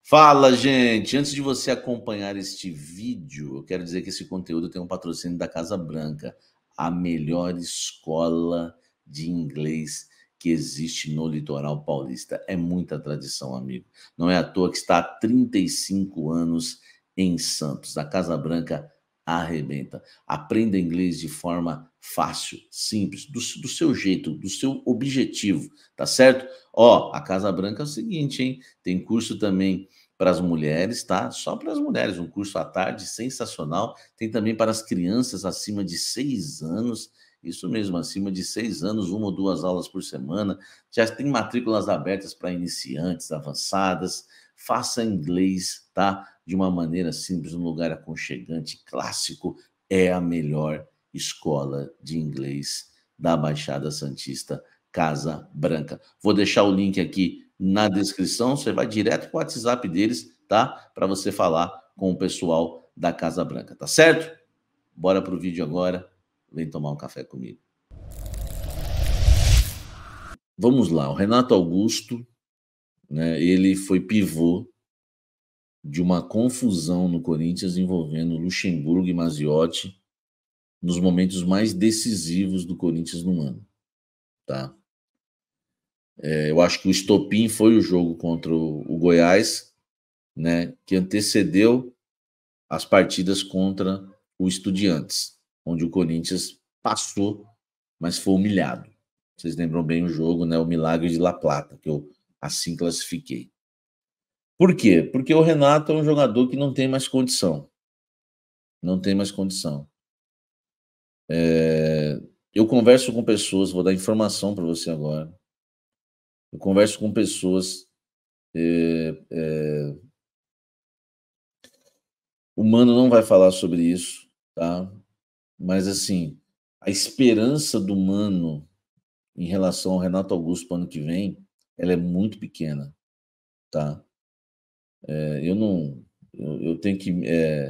Fala, gente! Antes de você acompanhar este vídeo, eu quero dizer que esse conteúdo tem um patrocínio da Casa Branca, a melhor escola de inglês que existe no litoral paulista. É muita tradição, amigo. Não é à toa que está há 35 anos em Santos. A Casa Branca arrebenta. Aprenda inglês de forma fácil, simples, do seu jeito, do seu objetivo, tá certo? Ó, a Casa Branca é o seguinte, hein? Tem curso também para as mulheres, tá? Só para as mulheres, um curso à tarde sensacional. Tem também para as crianças acima de 6 anos, isso mesmo, acima de 6 anos, 1 ou 2 aulas por semana. Já tem matrículas abertas para iniciantes, avançadas. Faça inglês, tá? De uma maneira simples, num lugar aconchegante, clássico. É a melhor escola de inglês da Baixada Santista, Casa Branca. Vou deixar o link aqui na descrição, você vai direto para o WhatsApp deles, tá? Para você falar com o pessoal da Casa Branca, tá certo? Bora pro vídeo agora, vem tomar um café comigo. Vamos lá, o Renato Augusto, né, ele foi pivô de uma confusão no Corinthians envolvendo Luxemburgo e Maziotti nos momentos mais decisivos do Corinthians no ano, tá? Eu acho que o estopim foi o jogo contra o Goiás, né, que antecedeu as partidas contra o Estudiantes, onde o Corinthians passou, mas foi humilhado. Vocês lembram bem o jogo, né? O Milagre de La Plata, que eu assim classifiquei. Por quê? Porque o Renato é um jogador que não tem mais condição. Não tem mais condição. Eu converso com pessoas, vou dar informação para você agora. Eu converso com pessoas. O Mano não vai falar sobre isso, tá? Mas assim, a esperança do Mano em relação ao Renato Augusto para o ano que vem, ela é muito pequena, tá? Eu não, eu tenho que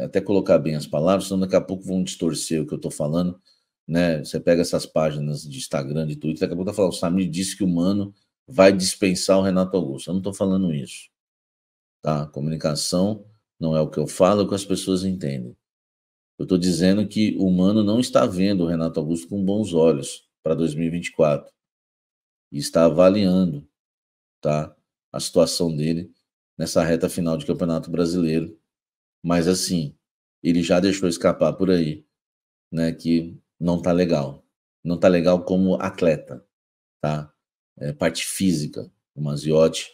até colocar bem as palavras, senão daqui a pouco vão distorcer o que eu estou falando, né? Você pega essas páginas de Instagram, de Twitter, daqui a pouco tá falando, o Samir disse que o Mano vai dispensar o Renato Augusto. Eu não estou falando isso, tá? Comunicação não é o que eu falo, é o que as pessoas entendem. Eu estou dizendo que o Mano não está vendo o Renato Augusto com bons olhos para 2024 e está avaliando, tá, a situação dele nessa reta final de Campeonato Brasileiro. Mas assim, ele já deixou escapar por aí, né, que não tá legal. Não tá legal como atleta, tá? Parte física, o Maziotti,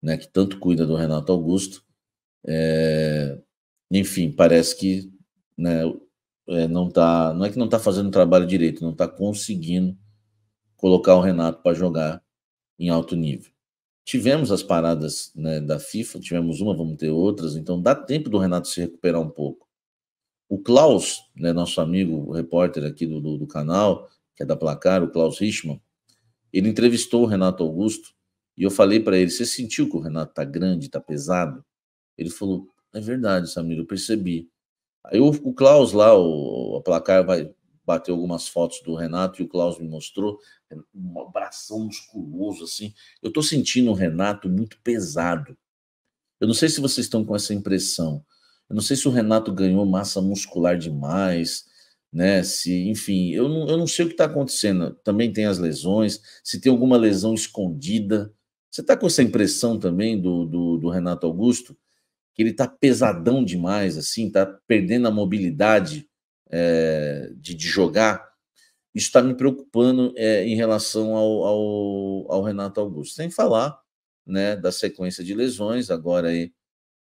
né, que tanto cuida do Renato Augusto, enfim, parece que, né, não é que não tá fazendo o trabalho direito, não tá conseguindo colocar o Renato para jogar em alto nível. Tivemos as paradas, né, da FIFA, tivemos uma, vamos ter outras, então dá tempo do Renato se recuperar um pouco. O Klaus, né, nosso amigo, o repórter aqui do canal, que é da Placar, o Klaus Richmann, ele entrevistou o Renato Augusto e eu falei para ele: você sentiu que o Renato tá grande, tá pesado? Ele falou: é verdade, Samir, eu percebi. Aí o Klaus lá, a Placar vai bater algumas fotos do Renato e o Klaus me mostrou um abração musculoso assim. Eu tô sentindo o Renato muito pesado. Eu não sei se vocês estão com essa impressão. Eu não sei se o Renato ganhou massa muscular demais, né? Se, enfim, eu não sei o que está acontecendo. Também tem as lesões, se tem alguma lesão escondida. Você está com essa impressão também do Renato Augusto? Que ele está pesadão demais, assim, está perdendo a mobilidade de jogar? Isso está me preocupando em relação ao Renato Augusto. Sem falar, né, da sequência de lesões, agora aí,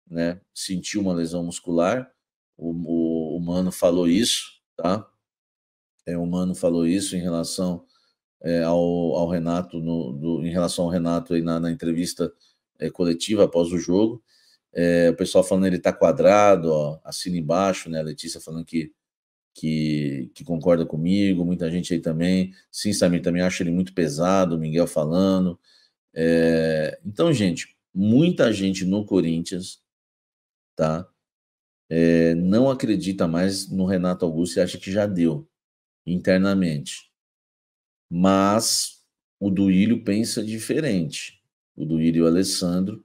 né, sentiu uma lesão muscular, o Mano falou isso, tá? O Mano falou isso em relação ao Renato, em relação ao Renato aí na entrevista coletiva após o jogo. O pessoal falando ele tá quadrado, ó, assina embaixo, né? A Letícia falando que concorda comigo, muita gente aí também. Sim, Samir, também acho ele muito pesado, o Miguel falando. Então, gente, muita gente no Corinthians, tá? Não acredita mais no Renato Augusto e acha que já deu internamente. Mas o Duílio pensa diferente. O Duílio e o Alessandro,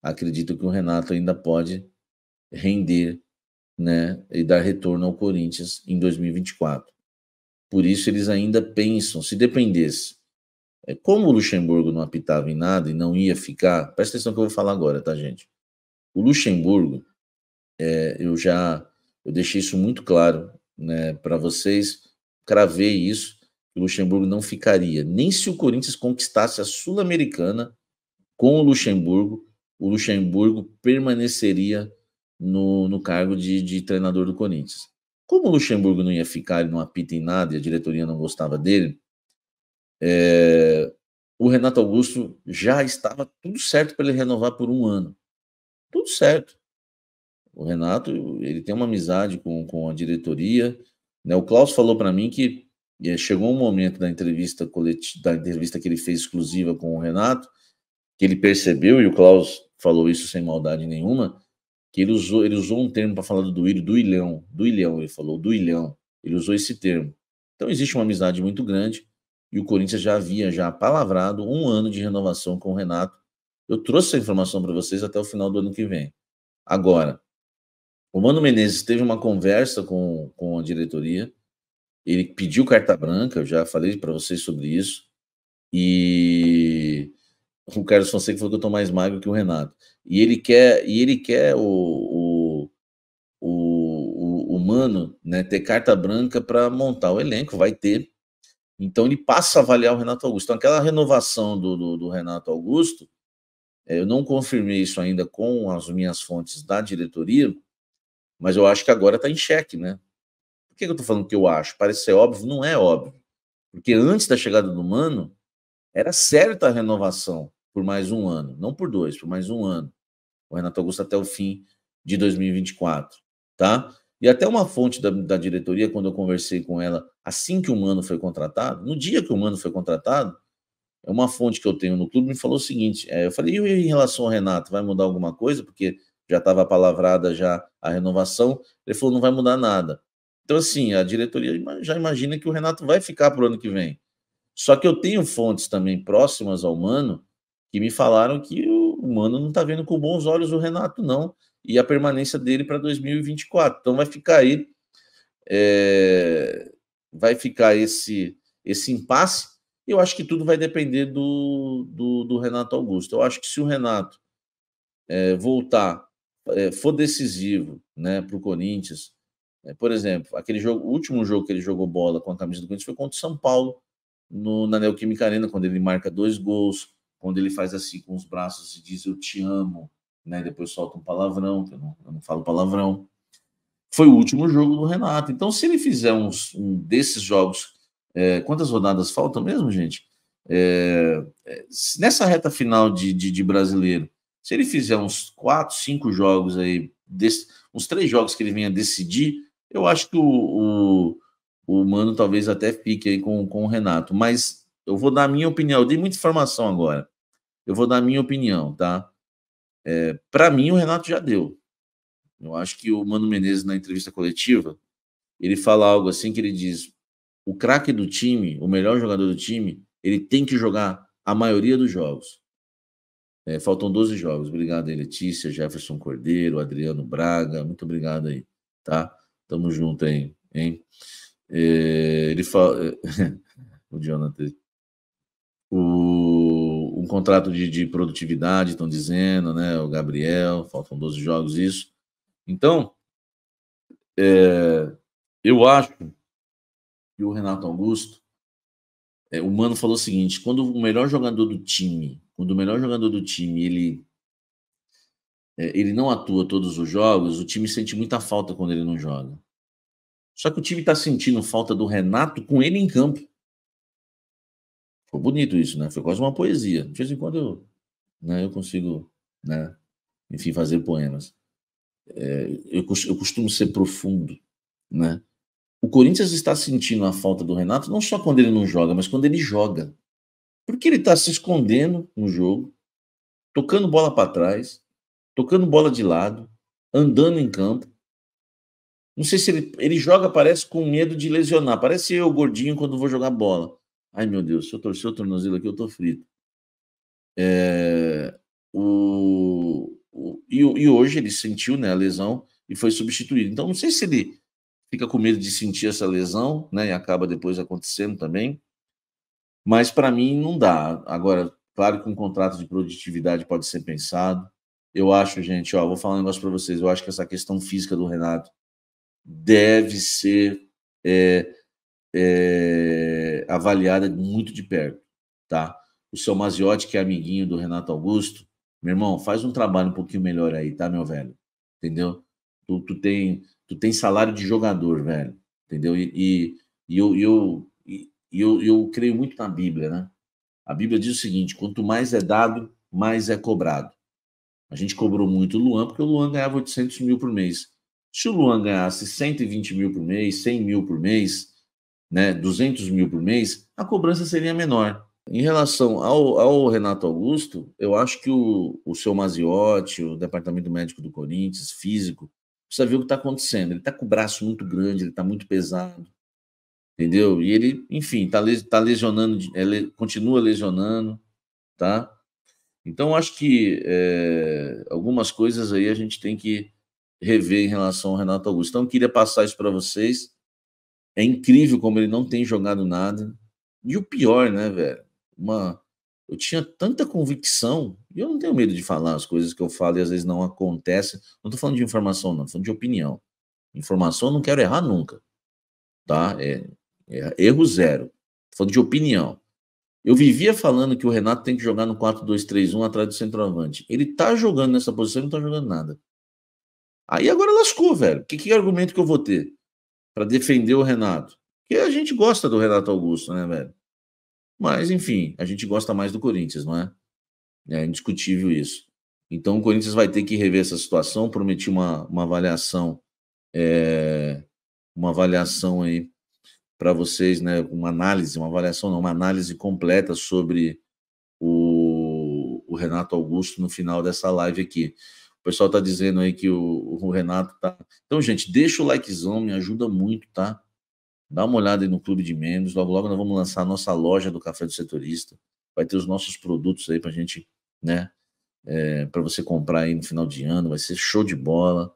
acreditam que o Renato ainda pode render, né, e dar retorno ao Corinthians em 2024. Por isso eles ainda pensam, se dependesse, como o Luxemburgo não apitava em nada e não ia ficar, presta atenção que eu vou falar agora, tá, gente? O Luxemburgo, eu deixei isso muito claro, né, para vocês, cravei isso, que o Luxemburgo não ficaria, nem se o Corinthians conquistasse a Sul-Americana com o Luxemburgo permaneceria no cargo de treinador do Corinthians. Como o Luxemburgo não ia ficar, ele não apita em nada e a diretoria não gostava dele, o Renato Augusto já estava tudo certo para ele renovar por 1 ano. Tudo certo. O Renato, ele tem uma amizade com a diretoria, né? O Klaus falou para mim que chegou um momento da entrevista que ele fez exclusiva com o Renato, que ele percebeu, e o Klaus falou isso sem maldade nenhuma, que ele usou um termo para falar do Duilhão, ele falou, Duilhão, ele usou esse termo. Então existe uma amizade muito grande, e o Corinthians já havia palavrado 1 ano de renovação com o Renato. Eu trouxe essa informação para vocês até o final do ano que vem. Agora, o Mano Menezes teve uma conversa com a diretoria, ele pediu carta branca, eu já falei para vocês sobre isso, e o Carlos Fonseca falou que eu estou mais magro que o Renato. E ele quer o Mano, né, ter carta branca para montar o elenco, vai ter. Então ele passa a avaliar o Renato Augusto. Então aquela renovação do Renato Augusto, eu não confirmei isso ainda com as minhas fontes da diretoria, mas eu acho que agora está em xeque, né? Por que eu estou falando que eu acho? Parece ser óbvio, não é óbvio. Porque antes da chegada do Mano, era certa a renovação por mais 1 ano, não por 2, por mais 1 ano. O Renato Augusto até o fim de 2024, tá? E até uma fonte da diretoria, quando eu conversei com ela, assim que o Mano foi contratado, no dia que o Mano foi contratado, é uma fonte que eu tenho no clube, me falou o seguinte, eu falei, e em relação ao Renato, vai mudar alguma coisa? Porque já estava palavrada já a renovação. Ele falou, não vai mudar nada. Então, assim, a diretoria já imagina que o Renato vai ficar para o ano que vem. Só que eu tenho fontes também próximas ao Mano que me falaram que o Mano não está vendo com bons olhos o Renato, não, e a permanência dele para 2024. Então vai ficar esse impasse. E eu acho que tudo vai depender do Renato Augusto. Eu acho que se o Renato voltar, for decisivo, né, para o Corinthians, por exemplo, o último jogo que ele jogou bola com a camisa do Corinthians foi contra o São Paulo, na Neoquímica Arena, quando ele marca 2 gols, quando ele faz assim com os braços e diz eu te amo, né? Depois solta um palavrão, que eu não falo palavrão. Foi o último jogo do Renato. Então, se ele fizer um desses jogos, quantas rodadas faltam mesmo, gente? Nessa reta final de brasileiro, se ele fizer uns 4, 5 jogos aí, uns 3 jogos que ele venha decidir, eu acho que o Mano talvez até fique aí com o Renato. Mas eu vou dar a minha opinião. Eu dei muita informação agora. Eu vou dar a minha opinião, tá? Para mim, o Renato já deu. Eu acho que o Mano Menezes, na entrevista coletiva, ele fala algo assim que ele diz: o craque do time, o melhor jogador do time, ele tem que jogar a maioria dos jogos. Faltam 12 jogos. Obrigado aí, Letícia, Jefferson Cordeiro, Adriano Braga. Muito obrigado aí, tá? Tamo junto aí, hein? Ele fala... o Jonathan... Um contrato de produtividade, estão dizendo, né? O Gabriel, faltam 12 jogos, isso. Então, eu acho que o Renato Augusto, o Mano falou o seguinte: quando o melhor jogador do time, ele não atua todos os jogos, o time sente muita falta quando ele não joga. Só que o time está sentindo falta do Renato com ele em campo. Ficou bonito isso, né? Foi quase uma poesia. De vez em quando eu consigo, né, enfim, fazer poemas. Eu costumo ser profundo, né? O Corinthians está sentindo a falta do Renato não só quando ele não joga, mas quando ele joga. Porque ele está se escondendo no jogo, tocando bola para trás, tocando bola de lado, andando em campo. Não sei se ele joga, parece com medo de lesionar. Parece eu, gordinho, quando vou jogar bola. Ai, meu Deus, se eu torcer o tornozelo aqui, eu tô frito. e hoje ele sentiu, né, a lesão e foi substituído. Então, não sei se ele fica com medo de sentir essa lesão, né, e acaba depois acontecendo também, mas para mim não dá. Agora, claro que um contrato de produtividade pode ser pensado. Eu acho, gente, ó, vou falar um negócio para vocês, eu acho que essa questão física do Renato deve ser é, avaliada muito de perto, tá? O seu Maziotti, que é amiguinho do Renato Augusto, meu irmão, faz um trabalho um pouquinho melhor aí, tá, meu velho? Entendeu? Tu tem salário de jogador, velho, entendeu? E eu creio muito na Bíblia, né? A Bíblia diz o seguinte: quanto mais é dado, mais é cobrado. A gente cobrou muito o Luan, porque o Luan ganhava 800 mil por mês. Se o Luan ganhasse 120 mil por mês, 100 mil por mês, né, 200 mil por mês, a cobrança seria menor. Em relação ao Renato Augusto, eu acho que o seu Maziotti, o departamento médico do Corinthians, físico, precisa ver o que está acontecendo. Ele está com o braço muito grande, ele está muito pesado, entendeu? E ele, enfim, tá lesionando, continua lesionando, tá? Então, acho que algumas coisas aí a gente tem que rever em relação ao Renato Augusto. Então, eu queria passar isso para vocês. É incrível como ele não tem jogado nada. E o pior, né, velho? Eu tinha tanta convicção, e eu não tenho medo de falar as coisas que eu falo e às vezes não acontecem. Não estou falando de informação, não, estou falando de opinião. Informação eu não quero errar nunca, tá? Erro zero. Estou falando de opinião. Eu vivia falando que o Renato tem que jogar no 4-2-3-1 atrás do centroavante. Ele tá jogando nessa posição e não tá jogando nada. Aí agora lascou, velho. Que argumento que eu vou ter para defender o Renato? Porque a gente gosta do Renato Augusto, né, velho? Mas, enfim, a gente gosta mais do Corinthians, não é? É indiscutível isso. Então o Corinthians vai ter que rever essa situação. Prometi uma avaliação, é, uma avaliação aí para vocês, né? Uma análise, uma avaliação, não, uma análise completa sobre o Renato Augusto no final dessa live aqui. O pessoal está dizendo aí que o Renato tá. Então, gente, deixa o likezão, me ajuda muito, tá? Dá uma olhada aí no Clube de Membros. Logo, logo nós vamos lançar a nossa loja do Café do Setorista. Vai ter os nossos produtos aí para gente, né? Para você comprar aí no final de ano. Vai ser show de bola.